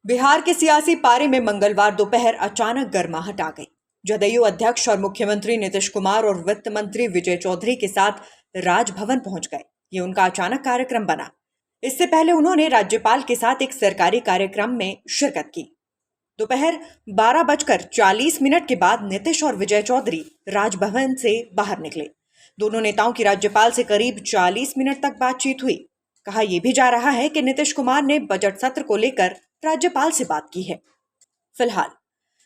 बिहार के सियासी पारे में मंगलवार दोपहर अचानक गर्माहट आ गई। जदयू अध्यक्ष और मुख्यमंत्री नीतीश कुमार और वित्त मंत्री विजय चौधरी के साथ राजभवन पहुंच गए। ये उनका अचानक कार्यक्रम बना। इससे पहले उन्होंने राज्यपाल के साथ एक सरकारी कार्यक्रम में शिरकत की। दोपहर 12:40 के बाद नीतीश और विजय चौधरी राजभवन से बाहर निकले। दोनों नेताओं की राज्यपाल से करीब 40 मिनट तक बातचीत हुई। कहा यह भी जा रहा है कि नीतीश कुमार ने बजट सत्र को लेकर राज्यपाल से बात की है। फिलहाल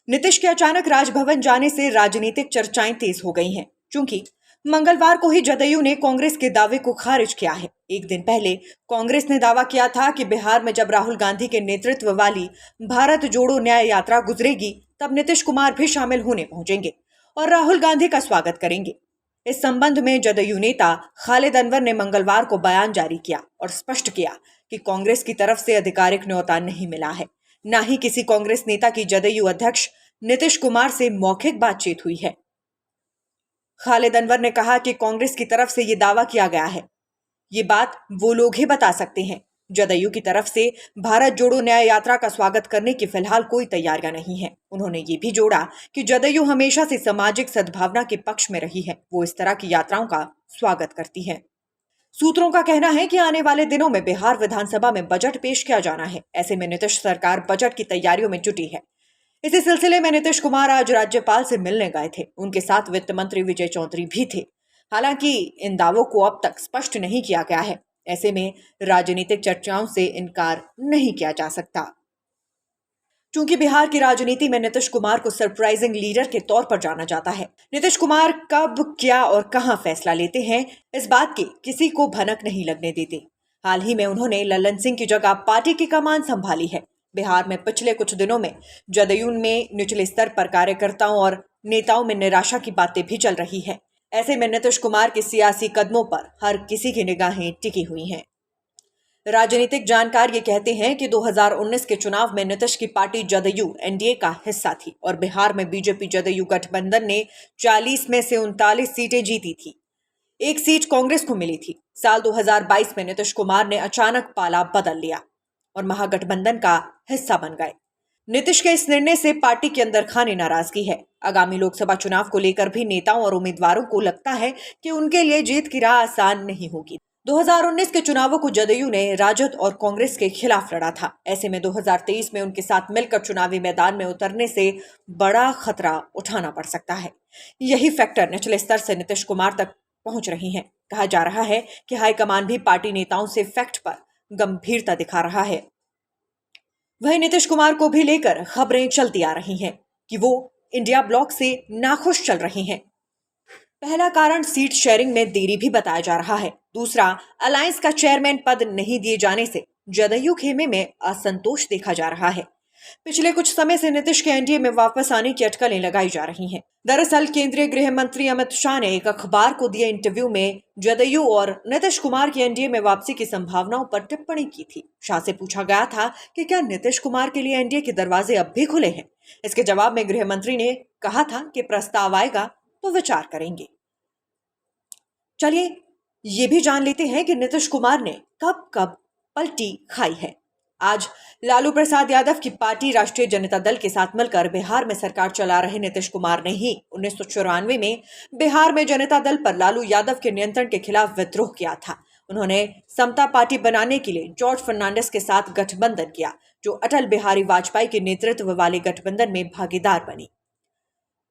नीतीश के अचानक राजभवन जाने से राजनीतिक चर्चाएं तेज हो गई हैं, क्योंकि मंगलवार को ही जदयू ने कांग्रेस के दावे को खारिज किया है। एक दिन पहले कांग्रेस ने दावा किया था कि बिहार में जब राहुल गांधी के नेतृत्व वाली भारत जोड़ो न्याय यात्रा गुजरेगी, तब नीतीश कुमार भी शामिल होने पहुंचेंगे और राहुल गांधी का स्वागत करेंगे। इस संबंध में जदयू नेता खालिद अनवर ने मंगलवार को बयान जारी किया और स्पष्ट किया कि कांग्रेस की तरफ से आधिकारिक न्योता नहीं मिला है, न ही किसी कांग्रेस नेता की जदयू अध्यक्ष नीतीश कुमार से मौखिक बातचीत हुई है। खालिद अनवर ने कहा कि कांग्रेस की तरफ से ये दावा किया गया है, ये बात वो लोग ही बता सकते हैं। जदयू की तरफ से भारत जोड़ो न्याय यात्रा का स्वागत करने की फिलहाल कोई तैयारियां नहीं है। उन्होंने ये भी जोड़ा कि जदयू हमेशा से सामाजिक सद्भावना के पक्ष में रही है, वो इस तरह की यात्राओं का स्वागत करती है। सूत्रों का कहना है कि आने वाले दिनों में बिहार विधानसभा में बजट पेश किया जाना है। ऐसे में नीतीश सरकार बजट की तैयारियों में जुटी है। इसी सिलसिले में नीतीश कुमार आज राज्यपाल से मिलने गए थे। उनके साथ वित्त मंत्री विजय चौधरी भी थे। हालांकि इन दावों को अब तक स्पष्ट नहीं किया गया है। ऐसे में राजनीतिक चर्चाओं से इनकार नहीं किया जा सकता। चूंकि बिहार की राजनीति में नीतीश कुमार को सरप्राइजिंग लीडर के तौर पर जाना जाता है, नीतीश कुमार कब, क्या और कहां फैसला लेते हैं, इस बात की किसी को भनक नहीं लगने देते। हाल ही में उन्होंने लल्लन सिंह की जगह पार्टी की कमान संभाली है। बिहार में पिछले कुछ दिनों में जदयू में निचले स्तर पर कार्यकर्ताओं और नेताओं में निराशा की बातें भी चल रही है। ऐसे में नीतीश कुमार के सियासी कदमों पर हर किसी की निगाहें टिकी हुई हैं। राजनीतिक जानकार ये कहते हैं कि 2019 के चुनाव में नीतीश की पार्टी जदयू एनडीए का हिस्सा थी और बिहार में बीजेपी जदयू गठबंधन ने 40 में से 39 सीटें जीती थी। एक सीट कांग्रेस को मिली थी। साल 2022 में नीतीश कुमार ने अचानक पाला बदल लिया और महागठबंधन का हिस्सा बन गए। नीतीश के इस निर्णय से पार्टी के अंदर खानी नाराजगी है। आगामी लोकसभा चुनाव को लेकर भी नेताओं और उम्मीदवारों को लगता है कि उनके लिए जीत की राह आसान नहीं होगी। 2019 के चुनावों को जदयू ने राजद और कांग्रेस के खिलाफ लड़ा था। ऐसे में 2023 में उनके साथ मिलकर चुनावी मैदान में उतरने से बड़ा खतरा उठाना पड़ सकता है। यही फैक्टर निचले स्तर से नीतीश कुमार तक पहुंच रही है। कहा जा रहा है कि हाईकमान भी पार्टी नेताओं से फैक्ट पर गंभीरता दिखा रहा है। वहीं नीतीश कुमार को भी लेकर खबरें चलती आ रही हैं कि वो इंडिया ब्लॉक से नाखुश चल रहे हैं। पहला कारण सीट शेयरिंग में देरी भी बताया जा रहा है। दूसरा, अलायंस का चेयरमैन पद नहीं दिए जाने से जदयू खेमे में असंतोष देखा जा रहा है। पिछले कुछ समय से नीतीश के एनडीए में वापस आने की अटकलें लगाई जा रही हैं। दरअसल केंद्रीय गृह मंत्री अमित शाह ने एक अखबार को दिए इंटरव्यू में जदयू और नीतीश कुमार की एनडीए में वापसी की संभावनाओं पर टिप्पणी की थी। शाह से पूछा गया था कि क्या नीतीश कुमार के लिए एनडीए के दरवाजे अब भी खुले हैं। इसके जवाब में गृह मंत्री ने कहा था कि प्रस्ताव आएगा तो विचार करेंगे। चलिए ये भी जान लेते हैं कि नीतीश कुमार ने कब कब पलटी खाई है। आज लालू प्रसाद यादव की पार्टी राष्ट्रीय जनता दल के साथ मिलकर बिहार में सरकार चला रहे नीतीश कुमार ने ही 1994 में बिहार में जनता दल पर लालू यादव के नियंत्रण के खिलाफ विद्रोह किया था। उन्होंने समता पार्टी बनाने के लिए जॉर्ज फर्नांडिस के साथ गठबंधन किया, जो अटल बिहारी वाजपेयी के नेतृत्व वाले गठबंधन में भागीदार बनी।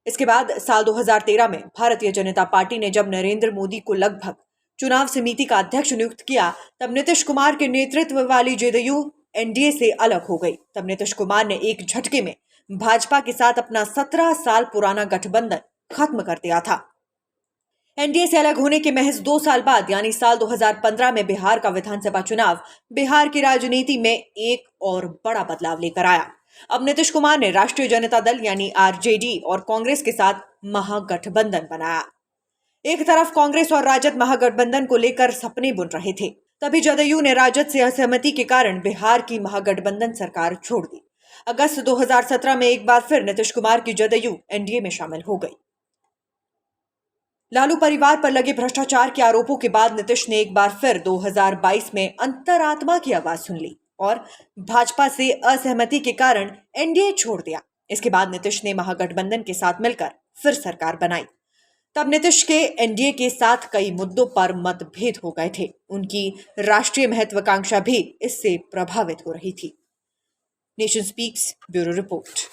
इसके बाद साल 2013 में भारतीय जनता पार्टी ने जब नरेंद्र मोदी को लगभग चुनाव समिति का अध्यक्ष नियुक्त किया, तब नीतीश कुमार के नेतृत्व वाली जदयू एनडीए से अलग हो गई। तब नीतीश कुमार ने एक झटके में भाजपा के साथ अपना 17 साल पुराना गठबंधन खत्म कर दिया था। एनडीए से अलग होने के महज 2 साल बाद यानी साल 2015 में बिहार का विधानसभा चुनाव बिहार की राजनीति में एक और बड़ा बदलाव लेकर आया। अब नीतीश कुमार ने राष्ट्रीय जनता दल यानी आरजेडी और कांग्रेस के साथ महागठबंधन बनाया। एक तरफ कांग्रेस और राजद महागठबंधन को लेकर सपने बुन रहे थे, तभी जदयू ने राजद से असहमति के कारण बिहार की महागठबंधन सरकार छोड़ दी। अगस्त 2017 में एक बार फिर नीतीश कुमार की जदयू एनडीए में शामिल हो गई। लालू परिवार पर लगे भ्रष्टाचार के आरोपों के बाद नीतीश ने एक बार फिर 2022 में अंतरात्मा की आवाज सुन ली। और भाजपा से असहमति के कारण एनडीए छोड़ दिया। इसके बाद नीतीश ने महागठबंधन के साथ मिलकर फिर सरकार बनाई। तब नीतीश के एनडीए के साथ कई मुद्दों पर मतभेद हो गए थे। उनकी राष्ट्रीय महत्वाकांक्षा भी इससे प्रभावित हो रही थी। Nation speaks bureau report.